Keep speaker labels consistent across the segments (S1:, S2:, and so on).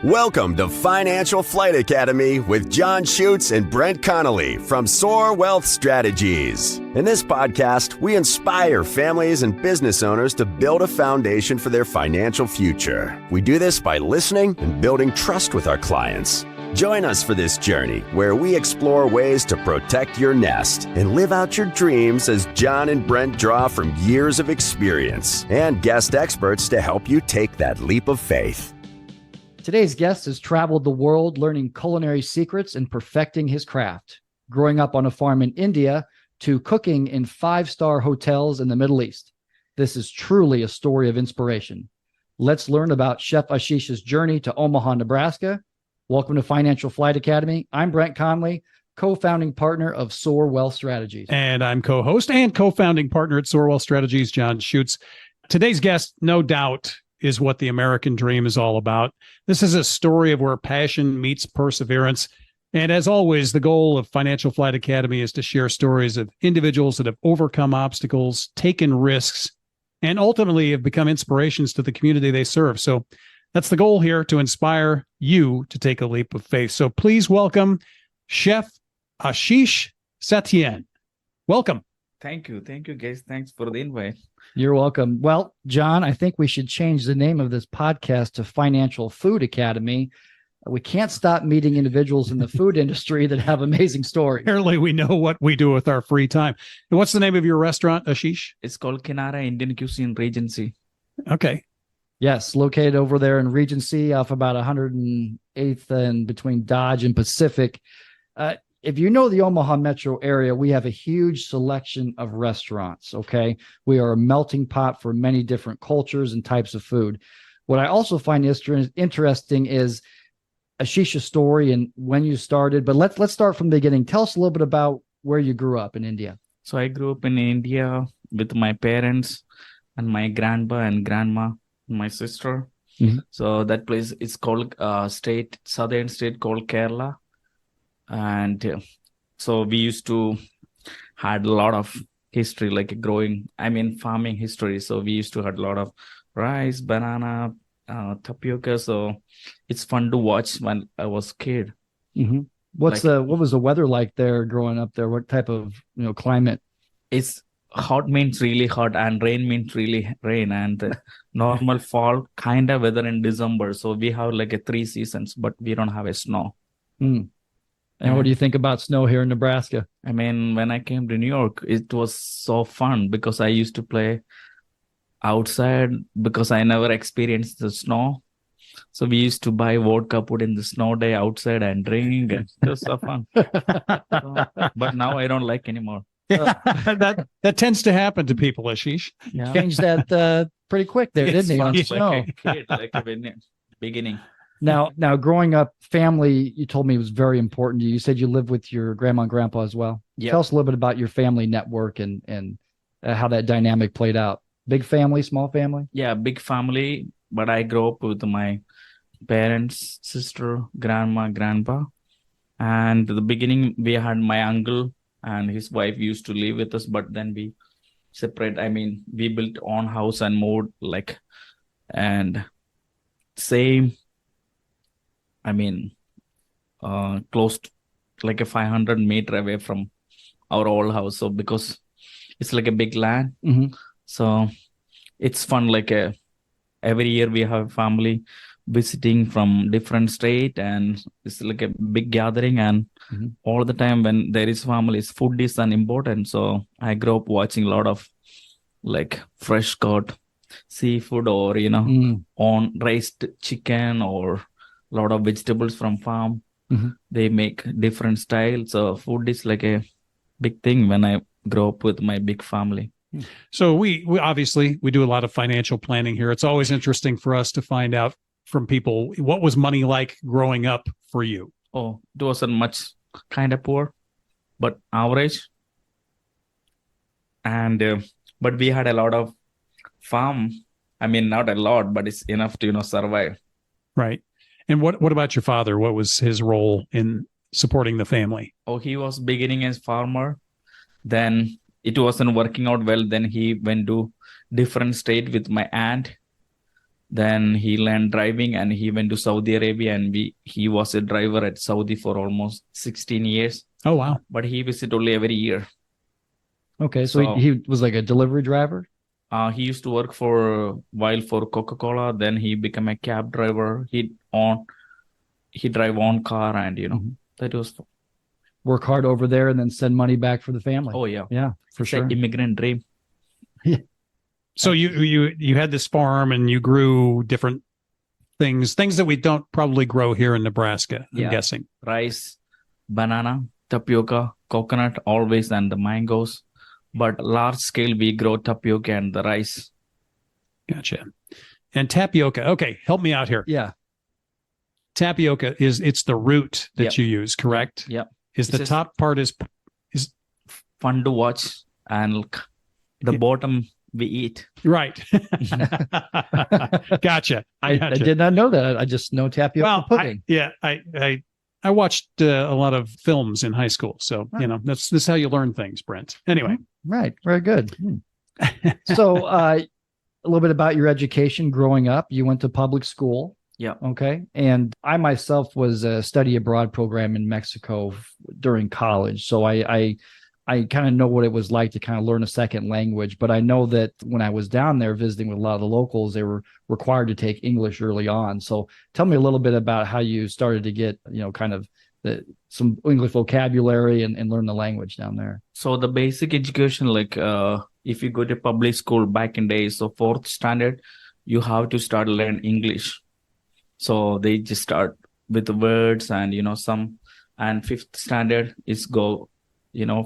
S1: Welcome to Financial Flight Academy with John Schuetz and Brent Connelly from Soar Wealth Strategies. In this podcast, we inspire families and business owners to build a foundation for their financial future. We do this by listening and building trust with our clients. Join us for this journey where we explore ways to protect your nest and live out your dreams as John and Brent draw from years of experience and guest experts to help you take that leap of faith.
S2: Today's guest has traveled the world learning culinary secrets and perfecting his craft, growing up on a farm in India to cooking in five-star hotels in the Middle East. This is truly a story of inspiration. Let's learn about Chef Ashish's journey to Omaha, Nebraska. Welcome to Financial Flight Academy. I'm Brent Connelly, co-founding partner of Soar Wealth Strategies.
S3: And I'm co-host and co-founding partner at Soar Wealth Strategies, John Schuetz. Today's guest, no doubt, is what the American dream is all about. This is a story of where passion meets perseverance. And as always, the goal of Financial Flight Academy is to share stories of individuals that have overcome obstacles, taken risks, and ultimately have become inspirations to the community they serve. So that's the goal here, to inspire you to take a leap of faith. So please welcome Chef Ashish Sathyan. Welcome.
S4: Thank you, guys. Thanks for the invite.
S2: You're welcome. Well, John, I think we should change the name of this podcast to Financial Food Academy. We can't stop meeting individuals in the food industry that have amazing stories.
S3: Apparently, we know what we do with our free time. And what's the name of your restaurant, Ashish?
S4: It's called Kinaara Indian Cuisine Regency.
S3: Okay.
S2: Yes, located over there in Regency off about 108th and between Dodge and Pacific. If you know the Omaha metro area, we have a huge selection of restaurants, okay? We are a melting pot for many different cultures and types of food. What I also find interesting is Ashish's story and when you started, but let's start from the beginning. Tell us a little bit about where you grew up in India.
S4: So I grew up in India with my parents and my grandpa and grandma, my sister. Mm-hmm. So that place is called southern state called Kerala. And so we used to had a lot of history, like farming history. So we used to had a lot of rice, banana, tapioca. So it's fun to watch when I was a kid.
S2: Mm-hmm. What was the weather like there growing up there? What type of climate?
S4: It's hot means really hot and rain means really rain, and the normal fall kind of weather in December. So we have like a 3 seasons, but we don't have a snow.
S2: Mm. And what do you think about snow here in Nebraska?
S4: I mean, when I came to New York, it was so fun because I used to play outside because I never experienced the snow. So we used to buy vodka, put in the snow day outside and drink. It was so fun. But now I don't like anymore.
S3: That tends to happen to people, Ashish.
S2: Yeah. Changed that pretty quick there, didn't he? On snow.
S4: Like a kid, like a beginning.
S2: Now, growing up, family, you told me was very important to you. You said you lived with your grandma and grandpa as well. Yep. Tell us a little bit about your family network and how that dynamic played out. Big family, small family?
S4: Yeah, big family. But I grew up with my parents, sister, grandma, grandpa. And at the beginning, we had my uncle and his wife used to live with us. But then we separate. I mean, we built own house and moved close to like a 500-meter away from our old house. So because it's like a big land, mm-hmm. So it's fun. Every year we have family visiting from different state, and it's like a big gathering. And mm-hmm. all the time when there is families, food is an important. So I grew up watching a lot of fresh caught seafood or on raised chicken or a lot of vegetables from farm. Mm-hmm. They make different styles. So food is like a big thing when I grow up with my big family.
S3: So we obviously do a lot of financial planning here. It's always interesting for us to find out from people, what was money like growing up for you?
S4: Oh, it wasn't much, kind of poor, but average. And but we had a lot of farm. I mean, not a lot, but it's enough to survive.
S3: Right. And what about your father? What was his role in supporting the family?
S4: Oh, he was beginning as farmer. Then it wasn't working out well. Then he went to different state with my aunt. Then he learned driving and he went to Saudi Arabia, and he was a driver at Saudi for almost 16 years.
S3: Oh, wow.
S4: But he visited only every year.
S2: Okay. So he was like a delivery driver?
S4: He used to work for a while for Coca-Cola. Then he became a cab driver. He drive own car, and that was fun.
S2: Work hard over there and then send money back for the family.
S4: Oh yeah.
S2: Yeah, for
S4: It's
S2: sure.
S4: an immigrant dream.
S3: So you had this farm and you grew different things that we don't probably grow here in Nebraska, I'm guessing.
S4: Rice, banana, tapioca, coconut, always, and the mangoes. But large scale, we grow tapioca and the rice.
S3: Gotcha. And tapioca. Okay, help me out here.
S2: Yeah.
S3: Tapioca it's the root that you use, correct?
S4: Yeah.
S3: Is the top part is
S4: fun to watch, and the bottom we eat.
S3: Right. Gotcha.
S2: I did not know that. I just know tapioca pudding.
S3: I watched a lot of films in high school, so this is how you learn things, Brent. Anyway,
S2: right, very good. So, a little bit about your education growing up. You went to public school.
S4: Yeah.
S2: Okay. And I myself was a study abroad program in Mexico during college, so I kind of know what it was like to kind of learn a second language. But I know that when I was down there visiting with a lot of the locals, they were required to take English early on. So tell me a little bit about how you started to get, kind of some English vocabulary and learn the language down there.
S4: So the basic education, like if you go to public school back in days, so 4th standard, you have to start learn English. So they just start with the words and, some, and 5th standard is go,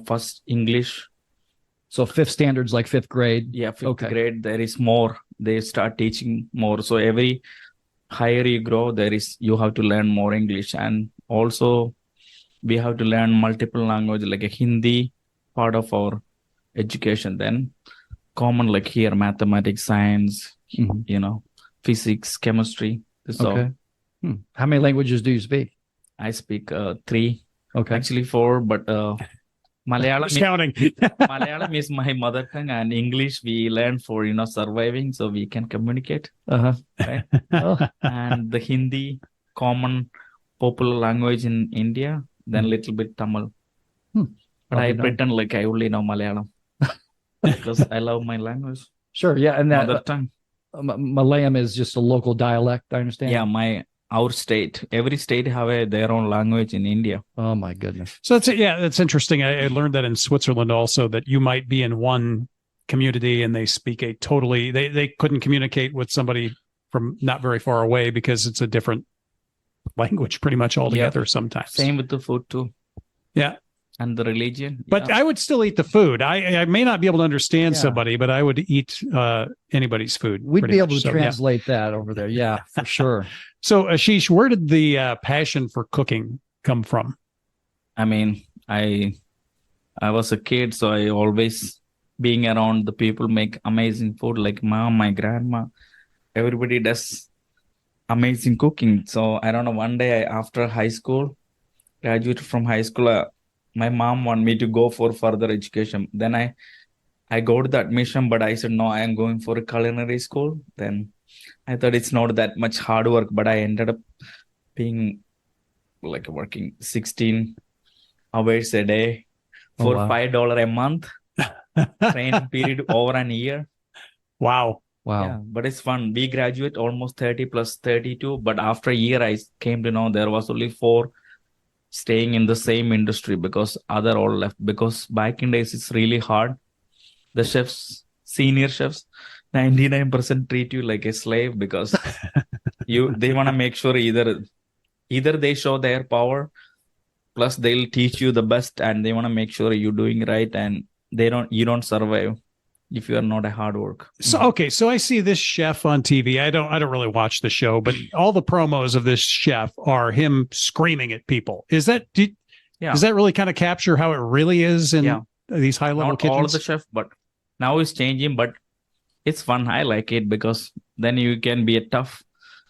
S4: first English.
S2: So 5th standard's like 5th grade.
S4: Yeah, 5th grade, there is more. They start teaching more. So every higher you grow, you have to learn more English. And also we have to learn multiple language, like a Hindi part of our education. Then common, like here, mathematics, science, physics, chemistry. So
S2: how many languages do you speak?
S4: I speak 3.
S2: Okay.
S4: Actually 4, but
S3: Malayalam
S4: is my mother tongue, and English we learn for surviving, so we can communicate. Right? And the Hindi, common popular language in India, then little bit Tamil. But I pretend like I only know Malayalam because I love my language.
S2: Sure, yeah, and that
S4: mother tongue.
S2: Malayalam is just a local dialect, I understand.
S4: Yeah, our state, every state have their own language in India.
S2: Oh my goodness.
S3: So that's interesting. I learned that in Switzerland also, that you might be in one community and they speak they couldn't communicate with somebody from not very far away because it's a different language pretty much altogether sometimes.
S4: Same with the food too.
S3: Yeah.
S4: And the religion.
S3: But I would still eat the food. I may not be able to understand somebody, but I would eat anybody's food.
S2: We'd be able to translate that over there. Yeah, for sure.
S3: So, Ashish, where did the passion for cooking come from?
S4: I mean, I was a kid, so I always being around the people make amazing food, like mom, my grandma. Everybody does amazing cooking. So I don't know, one day after high school, graduated from high school, my mom wanted me to go for further education. Then I got the admission, but I said, no, I am going for a culinary school. Then I thought it's not that much hard work, but I ended up being like working 16 hours a day for $5 a month. Training period over a year.
S3: Wow.
S4: Yeah, but it's fun. We graduate almost 30 plus 32. But after a year, I came to know there was only 4 staying in the same industry because other all left. Because back in days, it's really hard. The chefs, senior chefs, 99% treat you like a slave because they want to make sure either they show their power, plus they'll teach you the best, and they want to make sure you're doing right, and you don't survive if you are not a hard work.
S3: So so I see this chef on TV. I don't really watch the show, but all the promos of this chef are him screaming at people. Does that really kind of capture how it really is in these high level kitchens?
S4: Not all of the chef, but now it's changing. But it's fun. I like it because then you can be a tough.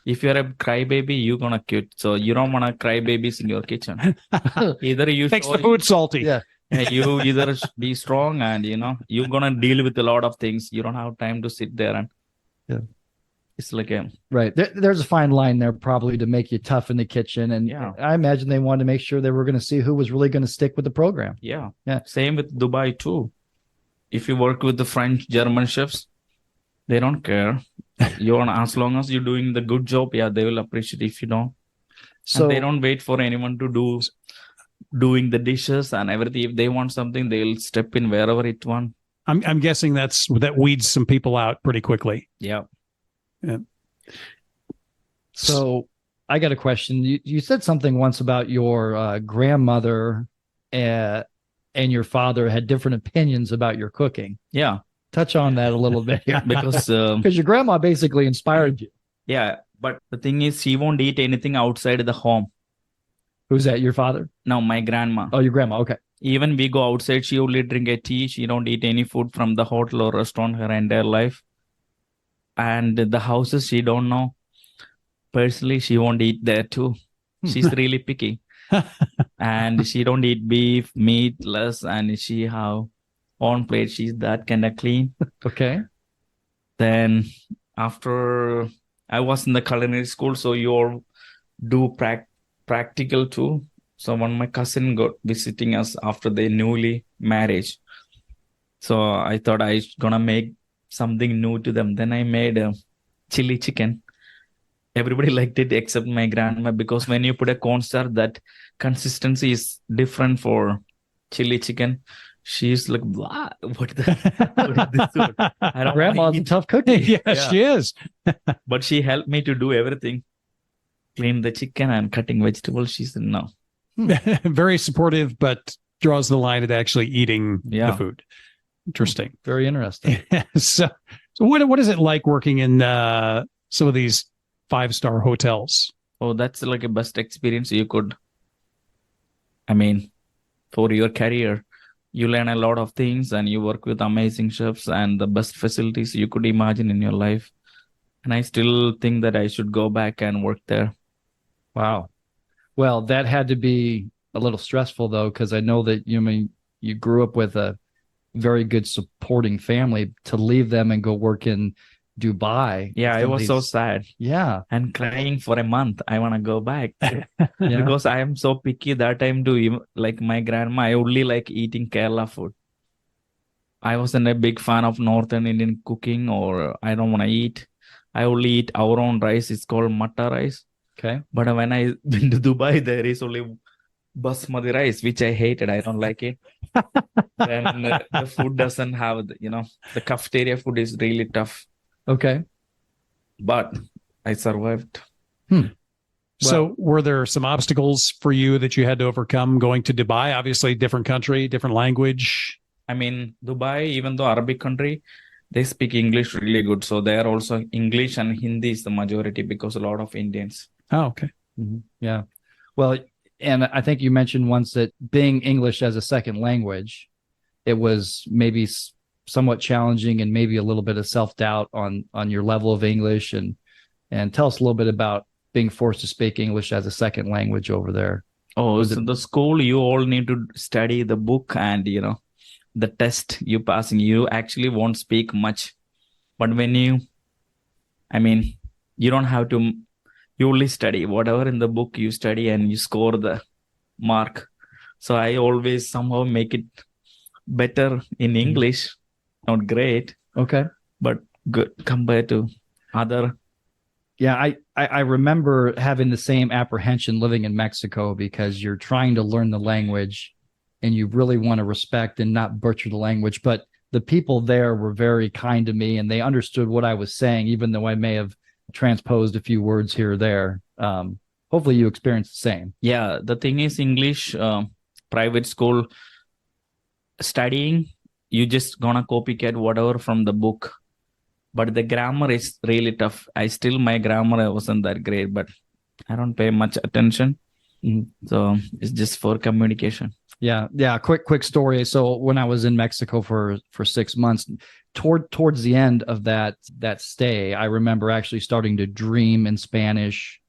S4: If you're a crybaby, you're gonna quit. So you don't want to cry babies in your kitchen. Either you
S3: makes the food salty.
S2: Yeah.
S4: You either be strong and you're gonna deal with a lot of things. You don't have time to sit there and It's like a
S2: right. There's a fine line there probably to make you tough in the kitchen. And I imagine they wanted to make sure they were going to see who was really going to stick with the program.
S4: Yeah.
S2: Yeah.
S4: Same with Dubai too. If you work with the French, German chefs, they don't care. As long as you're doing the good job, they will appreciate if you don't. So and they don't wait for anyone to doing the dishes and everything. If they want something, they'll step in wherever it wants.
S3: I'm guessing that weeds some people out pretty quickly.
S4: Yeah.
S2: So I got a question. You said something once about your grandmother and your father had different opinions about your cooking.
S4: Yeah.
S2: Touch on that a little bit here.
S4: Because
S2: your grandma basically inspired you.
S4: Yeah. But the thing is, she won't eat anything outside the home.
S2: Who's that? Your father?
S4: No, my grandma.
S2: Oh, your grandma. Okay.
S4: Even we go outside, she only drink a tea. She don't eat any food from the hotel or restaurant her entire life. And the houses she don't know. Personally, she won't eat there too. She's really picky. And she don't eat beef, meat, less. And she have on plate. She's that kind of clean.
S2: Okay.
S4: Then after I was in the culinary school, so you all do practical too. So when my cousin got visiting us after their newly marriage, so I thought I gonna make something new to them. Then I made a chili chicken. Everybody liked it except my grandma, because when you put a cornstarch, that consistency is different for chili chicken. She's like, what is this?
S2: Grandma's a tough cookie.
S3: Yeah, she is.
S4: But she helped me to do everything. Clean the chicken and cutting vegetables. She said no.
S3: Very supportive, but draws the line at actually eating the food. Interesting.
S2: Very interesting.
S3: So what is it like working in some of these 5-star hotels?
S4: Oh, that's like a best experience you could. I mean, for your career, you learn a lot of things and you work with amazing chefs and the best facilities you could imagine in your life. And I still think that I should go back and work there.
S2: Wow. Well, that had to be a little stressful though, because I know that you grew up with a very good supporting family. To leave them and go work in Dubai.
S4: Yeah, I was so sad.
S2: Yeah.
S4: And crying for a month. I want to go back. Because I am so picky that time to, like my grandma, I only like eating Kerala food. I wasn't a big fan of Northern Indian cooking, or I don't want to eat. I only eat our own rice. It's called matta rice.
S2: Okay.
S4: But when I went to Dubai, there is only basmati rice, which I hated. I don't like it. Then the food doesn't have, the cafeteria food is really tough.
S2: Okay.
S4: But I survived.
S3: So were there some obstacles for you that you had to overcome going to Dubai? Obviously, different country, different language.
S4: I mean, Dubai, even though Arabic country, they speak English really good. So they are also English and Hindi is the majority because a lot of Indians.
S3: Oh, okay.
S2: Mm-hmm. Yeah. Well, and I think you mentioned once that being English as a second language, it was maybe somewhat challenging and maybe a little bit of self-doubt on your level of English. And tell us a little bit about being forced to speak English as a second language over there.
S4: Oh, so the school, you all need to study the book and, the test you passing, you actually won't speak much. But when you don't have to, you only study whatever in the book you study and you score the mark. So I always somehow make it better in English. Not great.
S2: Okay.
S4: But good compared to other.
S2: Yeah, I remember having the same apprehension living in Mexico, because you're trying to learn the language and you really want to respect and not butcher the language. But the people there were very kind to me and they understood what I was saying, even though I may have transposed a few words here or there. Hopefully you experienced the same.
S4: Yeah, the thing is English, private school studying, you just gonna copycat whatever from the book. But the grammar is really tough. My grammar wasn't that great, but I don't pay much attention. So it's just for communication.
S2: Yeah. Quick story. So when I was in Mexico for 6 months, towards the end of that stay, I remember actually starting to dream in Spanish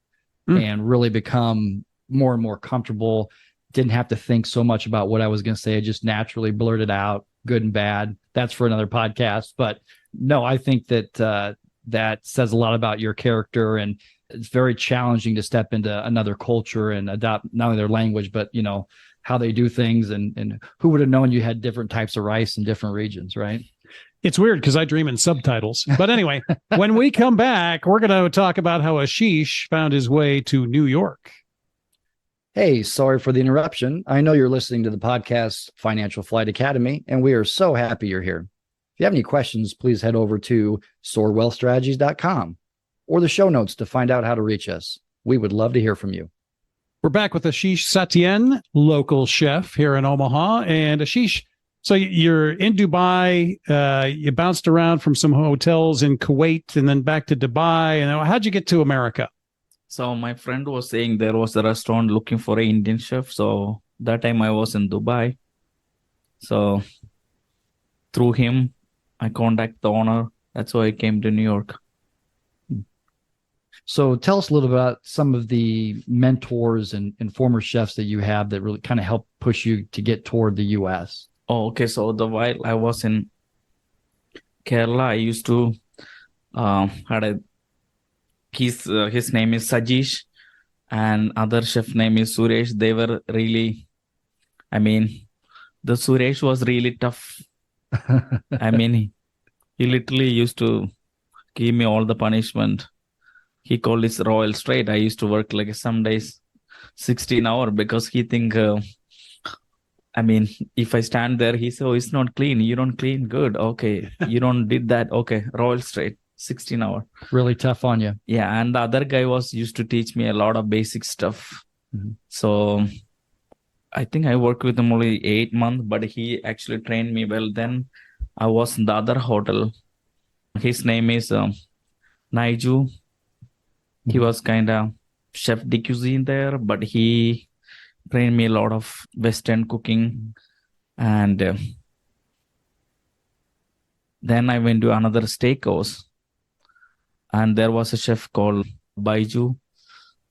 S2: and really become more and more comfortable. Didn't have to think so much about what I was going to say. I just naturally blurted out, good and bad. That's for another podcast. But no, I think that that says a lot about your character. And it's very challenging to step into another culture and adopt not only their language, but, you know, how they do things. And who would have known you had different types of rice in different regions, right?
S3: It's weird because I dream in subtitles. But anyway, when we come back, we're going to talk about how Ashish found his way to New York.
S2: Hey, sorry for the interruption. I know you're listening to the podcast Financial Flight Academy, and we are so happy you're here. If you have any questions, please head over to soarwealthstrategies.com or the show notes to find out how to reach us. We would love to hear from you.
S3: We're back with Ashish Sathyan, local chef here in Omaha. And Ashish, so you're in Dubai. You bounced around from some hotels in Kuwait and then back to Dubai. And how'd you get to America?
S4: So my friend was saying there was a restaurant looking for an Indian chef. So that time I was in Dubai. So through him, I contacted the owner. That's why I came to New York.
S2: So tell us a little bit about some of the mentors and former chefs that you have that really kind of help push you to get toward the U.S.
S4: Oh, okay. So while I was in Kerala, I used to his name is Sajesh and other chef name is Suresh. They were really, the Suresh was really tough. He literally used to give me all the punishment. He called it royal straight. I used to work like some days 16 hours because he think, if I stand there, he said, oh, it's not clean. You don't clean. Good. Okay. You don't did that. Okay. Royal straight, 16 hours.
S2: Really tough on you.
S4: Yeah. And the other guy used to teach me a lot of basic stuff. Mm-hmm. So I think I worked with him only 8 months, but he actually trained me well. Then I was in the other hotel. His name is Naiju. He was kind of chef de cuisine there, but he trained me a lot of Western cooking. And then I went to another steakhouse. And there was a chef called Baiju.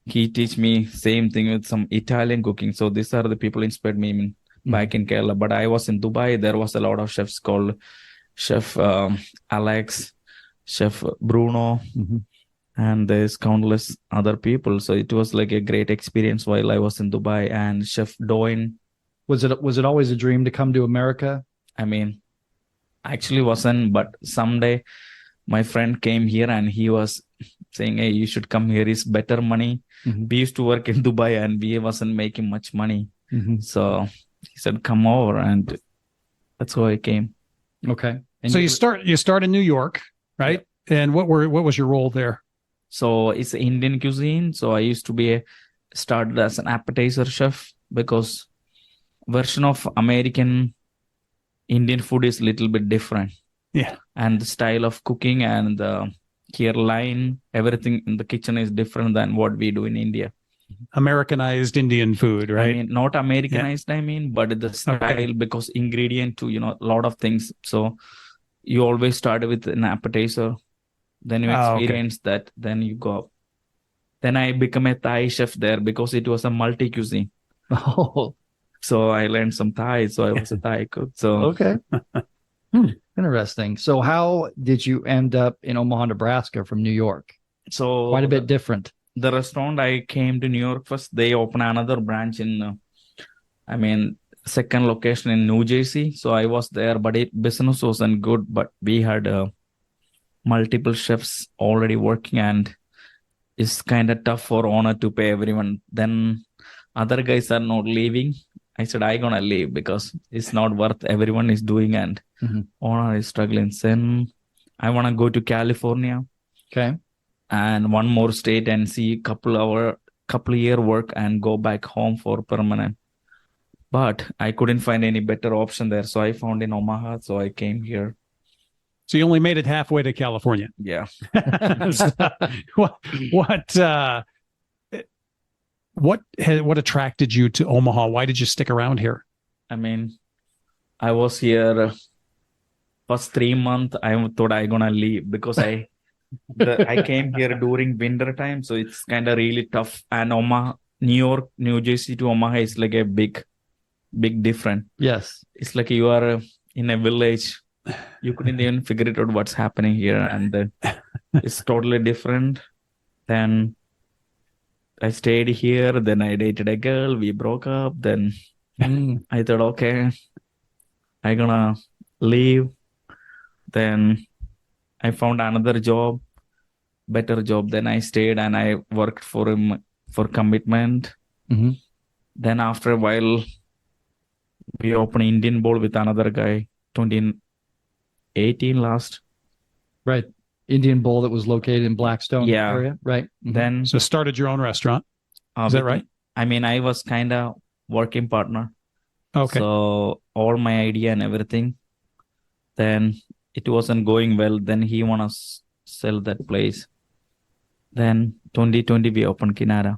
S4: He teach me same thing with some Italian cooking. So these are the people inspired me back in Kerala. But I was in Dubai. There was a lot of chefs called Chef Alex, Chef Bruno. Mm-hmm. And there's countless other people. So it was like a great experience while I was in Dubai. And Chef Doin.
S2: Was it always a dream to come to America?
S4: Actually wasn't, but someday my friend came here and he was saying, hey, you should come here. It's better money. Mm-hmm. We used to work in Dubai and we wasn't making much money. Mm-hmm. So he said, come over. And that's why I came.
S2: Okay.
S3: And so you start in New York, right? Yeah. And what was your role there?
S4: So it's Indian cuisine. So I used to started as an appetizer chef because version of American Indian food is a little bit different.
S3: Yeah.
S4: And the style of cooking and the care line, everything in the kitchen is different than what we do in India.
S3: Americanized Indian food, right?
S4: Not Americanized, but the style, because ingredient to, a lot of things. So you always start with an appetizer. Then you experience that, then you go up. Then I become a Thai chef there because it was a multi-cuisine.
S2: Oh.
S4: So I learned some Thai, so I was a Thai cook. So
S2: okay. Interesting. So how did you end up in Omaha, Nebraska from New York?
S4: So
S2: quite a bit different.
S4: The restaurant I came to New York first, they opened another branch in, second location in New Jersey. So I was there, but business wasn't good, but we had multiple chefs already working and it's kind of tough for owner to pay everyone. Then other guys are not leaving. I said, I'm going to leave because it's not worth everyone is doing and owner is struggling. Then I want to go to California.
S2: Okay.
S4: And one more state and see couple year work and go back home for permanent. But I couldn't find any better option there. So I found in Omaha. So I came here.
S3: So you only made it halfway to California.
S4: Yeah.
S3: What attracted you to Omaha? Why did you stick around here?
S4: I was here first 3 months. I thought I'm gonna leave because I came here during winter time, so it's kind of really tough. And Omaha, New Jersey to Omaha is like a big difference.
S2: Yes,
S4: it's like you are in a village. You couldn't even figure it out what's happening here. And then It's totally different. Then I stayed here. Then I dated a girl. We broke up. Then I thought, okay, I'm gonna leave. Then I found another job, better job. Then I stayed and I worked for him for commitment. Then after a while, we opened Indian Bowl with another guy, 2018 last.
S2: Right. Indian Bowl that was located in Blackstone
S4: Yeah.
S2: area. Right.
S4: Then
S3: So started your own restaurant. Is that right?
S4: I mean, I was kind of working partner.
S3: Okay.
S4: So all my idea and everything. Then it wasn't going well. Then he want to sell that place. Then 2020 we opened Kinaara.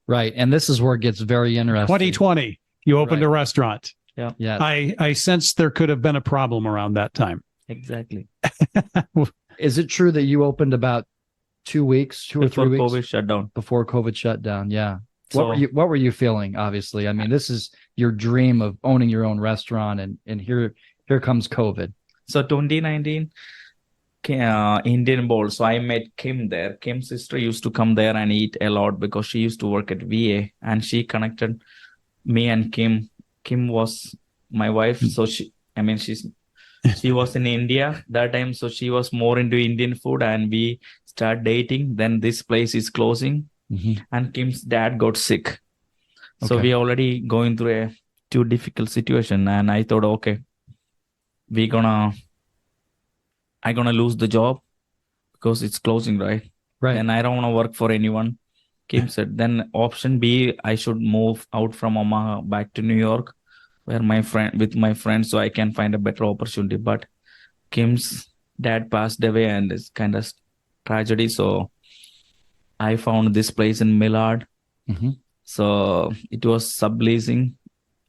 S2: Right. And this is where it gets very interesting.
S3: 2020, you opened
S2: Right.
S3: a restaurant.
S4: Yeah.
S2: Yeah.
S3: I sensed there could have been a problem around that time.
S4: Exactly.
S2: Is it true that you opened about 2 weeks, 2 or 3
S4: Before
S2: weeks
S4: COVID shut down.
S2: before COVID shut down? Yeah.
S4: So
S2: What were you feeling? Obviously, I mean, this is your dream of owning your own restaurant, and here comes COVID.
S4: so 2019 Indian Bowl. So I met Kim there. Kim's sister used to come there and eat a lot because she used to work at VA, and she connected me and Kim. Kim was my wife. So she was in India that time. So she was more into Indian food and we start dating. Then this place is closing and Kim's dad got sick. So
S2: Okay.
S4: we already going through a too difficult situation. And I thought, okay, I'm gonna lose the job because it's closing, right?
S2: Right.
S4: And I don't want to work for anyone. Kim said, then option B, I should move out from Omaha back to New York, where with my friends, so I can find a better opportunity. But Kim's dad passed away, and it's kind of tragedy. So I found this place in Millard. So it was subleasing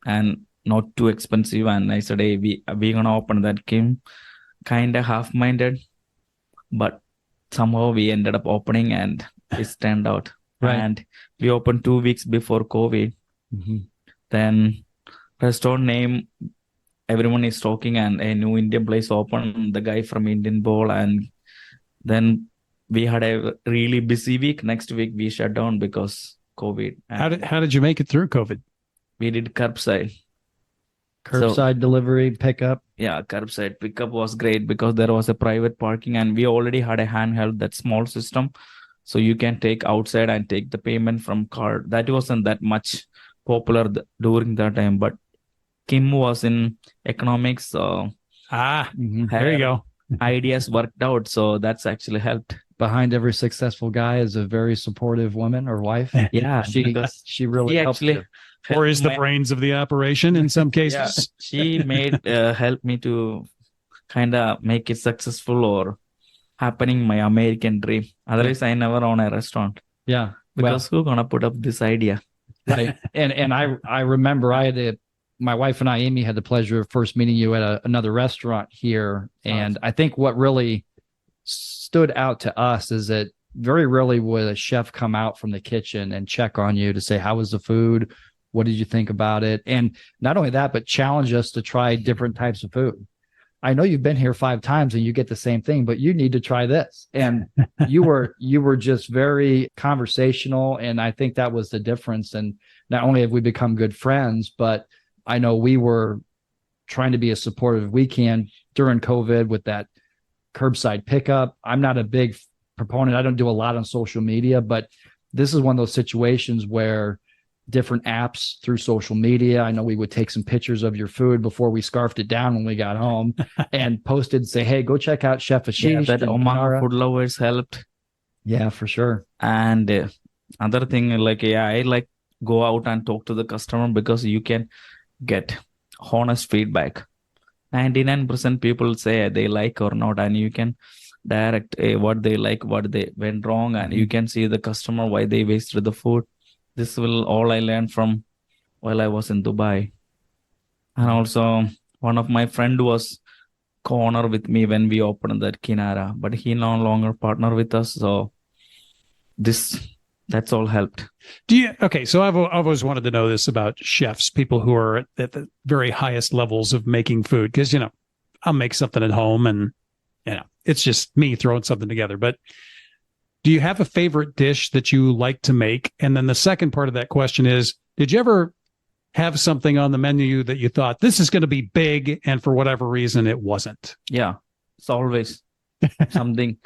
S4: and not too expensive. And I said, hey, we're gonna open that. Kim kind of half-minded, but somehow we ended up opening, and it's turned out.
S2: Right.
S4: And we opened 2 weeks before COVID. Then restaurant name, everyone is talking, and a new Indian place opened, the guy from Indian Bowl. And then we had a really busy week. Next week we shut down because COVID. And
S3: How did you make it through COVID?
S4: we did curbside.
S2: Curbside delivery, pickup.
S4: Yeah, curbside pickup was great because there was a private parking, and we already had a handheld, that small system. So you can take outside and take the payment from card. That wasn't that much popular during that time, but Kim was in economics. So
S3: There you go.
S4: ideas worked out. So that's actually helped.
S2: Behind every successful guy is a very supportive woman or wife.
S4: Yeah,
S2: She really
S4: she
S2: helped
S4: actually
S2: you.
S3: Or is the brains of the operation in some cases.
S4: she made helped me to kind of make it successful or happening my American dream. Otherwise, I never own a restaurant.
S2: Yeah.
S4: Because who's gonna put up this idea?
S2: Right. And I remember my wife and I, Amy, had the pleasure of first meeting you at another restaurant here. And I think what really stood out to us is that very rarely would a chef come out from the kitchen and check on you to say, how was the food? What did you think about it? And not only that, but challenge us to try different types of food. I know you've been here 5 times and you get the same thing, but you need to try this. And you were just very conversational. And I think that was the difference. And not only have we become good friends, but I know we were trying to be as supportive as we can during COVID with that curbside pickup. I'm not a big proponent. I don't do a lot on social media, but this is one of those situations where different apps through social media. I know we would take some pictures of your food before we scarfed it down when we got home and posted and say, hey, go check out Chef Ashish.
S4: That Omaha food lovers helped.
S2: Yeah, for sure.
S4: And other thing, I like go out and talk to the customer because you can get honest feedback. 99% people say they like or not, and you can direct what they like, what they went wrong, and you can see the customer why they wasted the food. This will all I learned from while I was in Dubai. And also one of my friend was co-owner with me when we opened that Kinaara, but he no longer partner with us. So that's all helped.
S3: So I've always wanted to know this about chefs, people who are at the very highest levels of making food. Because, I'll make something at home and it's just me throwing something together. But do you have a favorite dish that you like to make? And then the second part of that question is, did you ever have something on the menu that you thought this is going to be big and for whatever reason it wasn't?
S4: Yeah, it's always something.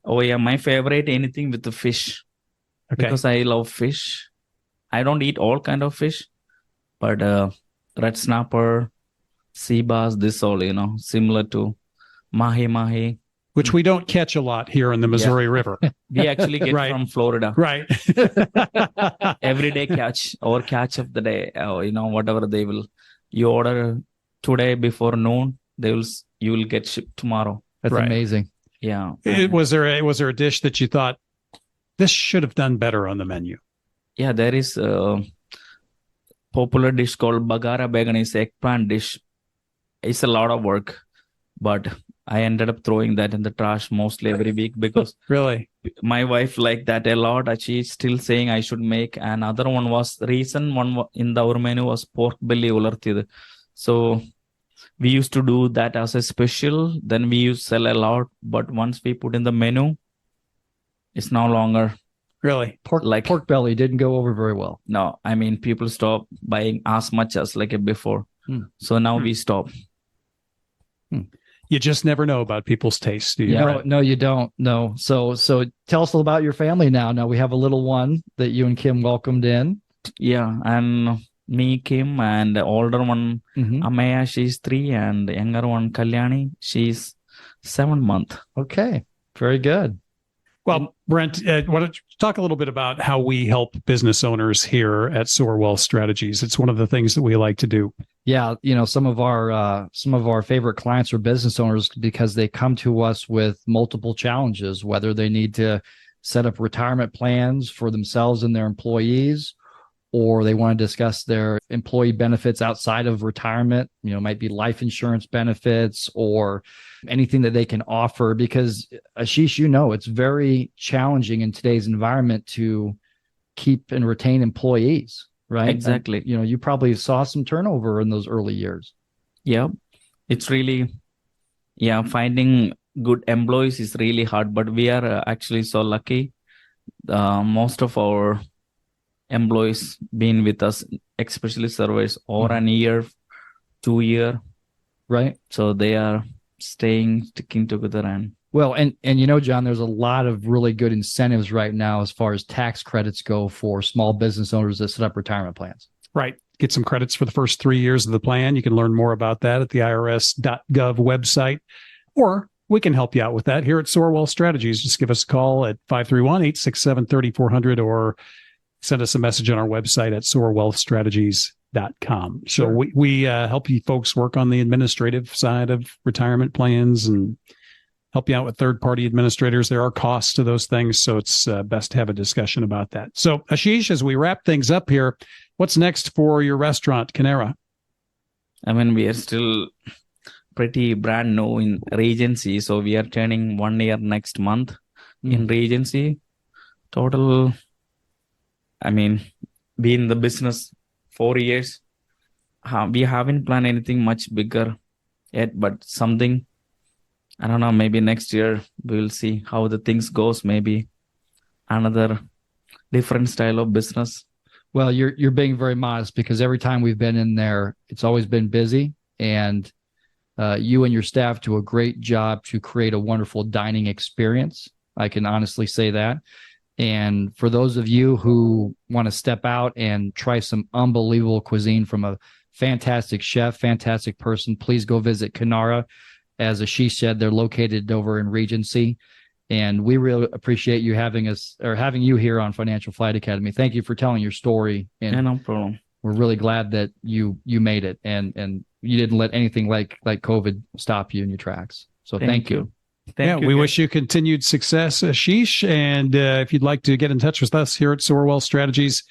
S4: Oh yeah, my favorite, anything with the fish.
S3: Okay.
S4: Because I love fish. I don't eat all kind of fish, but red snapper, sea bass, this all, similar to mahi.
S3: Which we don't catch a lot here in the Missouri River.
S4: We actually get
S3: Right.
S4: from Florida.
S3: Right.
S4: Everyday catch or catch of the day, whatever they will. You order today before noon, you will get shipped tomorrow.
S2: That's
S3: Right.
S2: amazing.
S4: Yeah.
S3: Was there a dish that you thought this should have done better on the menu?
S4: Yeah, there is a popular dish called Bagara Began. It's eggplant dish. It's a lot of work, but I ended up throwing that in the trash mostly every week because
S3: Really?
S4: my wife liked that a lot. She's still saying I should make. Another one was in our menu was pork belly ulartid. So we used to do that as a special. Then we used to sell a lot. But once we put in the menu, it's no longer.
S3: Really?
S2: Pork belly didn't go over very well.
S4: No, I mean, people stop buying as much as like before. So now we stop.
S3: You just never know about people's tastes, do you?
S2: Yeah, no, you don't. No. So tell us about your family now. Now we have a little one that you and Kim welcomed in.
S4: Yeah, and me, Kim, and the older one, Amaya, she's 3, and the younger one, Kalyani, she's 7 months.
S2: Okay, very good.
S3: Well, Brent, why don't you talk a little bit about how we help business owners here at Soar Wealth Strategies? It's one of the things that we like to do.
S2: Yeah, some of our favorite clients are business owners because they come to us with multiple challenges, whether they need to set up retirement plans for themselves and their employees, or they want to discuss their employee benefits outside of retirement. It might be life insurance benefits or anything that they can offer, because Ashish, it's very challenging in today's environment to keep and retain employees, right?
S4: Exactly.
S2: And, you probably saw some turnover in those early years.
S4: Yeah, it's really, finding good employees is really hard, but we are actually so lucky. Most of our employees been with us, especially surveys, over an year, 2 year.
S2: Right.
S4: So they are sticking together. And
S2: well, and John, there's a lot of really good incentives right now as far as tax credits go for small business owners that set up retirement plans.
S3: Right. Get some credits for the first 3 years of the plan. You can learn more about that at the irs.gov website, or we can help you out with that here at Soar Wealth Strategies. Just give us a call at 531-867-3400 or send us a message on our website at soarwealthstrategies.com.
S2: Sure.
S3: So we help you folks work on the administrative side of retirement plans and help you out with third-party administrators. There are costs to those things, so it's best to have a discussion about that. So, Ashish, as we wrap things up here, what's next for your restaurant, Kinaara?
S4: I mean, we are still pretty brand new in Regency, so we are turning 1 year next month in Regency. Total, I mean, be in the business 4 years. We haven't planned anything much bigger yet, but something, I don't know, maybe next year we'll see how the things goes. Maybe another different style of business.
S2: Well, you're being very modest, because every time we've been in there, it's always been busy, and you and your staff do a great job to create a wonderful dining experience. I can honestly say that. And for those of you who want to step out and try some unbelievable cuisine from a fantastic chef, fantastic person, please go visit Kinaara. As Ashish said, they're located over in Regency. And we really appreciate you having you here on Financial Flight Academy. Thank you for telling your story. And
S4: Yeah, no problem.
S2: we're really glad that you made it, and you didn't let anything like COVID stop you in your tracks. So thank you.
S4: Thank you.
S3: We wish you continued success, Ashish. And if you'd like to get in touch with us here at Soar Wealth Strategies,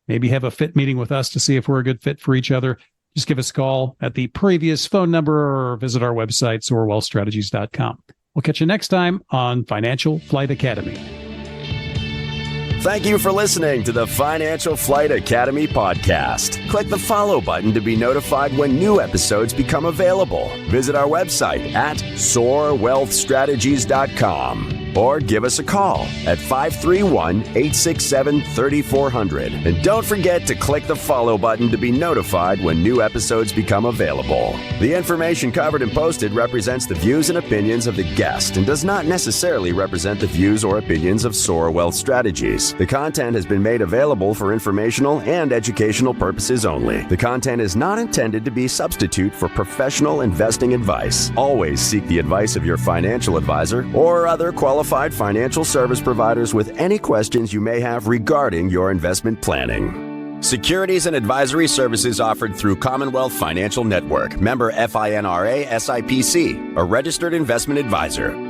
S3: maybe have a fit meeting with us to see if we're a good fit for each other, just give us a call at the previous phone number or visit our website, soarwealthstrategies.com. We'll catch you next time on Financial Flight Academy.
S1: Thank you for listening to the Financial Flight Academy podcast. Click the follow button to be notified when new episodes become available. Visit our website at soarwealthstrategies.com or give us a call at 531-867-3400. And don't forget to click the follow button to be notified when new episodes become available. The information covered and posted represents the views and opinions of the guest and does not necessarily represent the views or opinions of Soar Wealth Strategies. The content has been made available for informational and educational purposes only. The content is not intended to be a substitute for professional investing advice. Always seek the advice of your financial advisor or other qualified financial service providers with any questions you may have regarding your investment planning. Securities and advisory services offered through Commonwealth Financial Network, member FINRA SIPC, a registered investment advisor.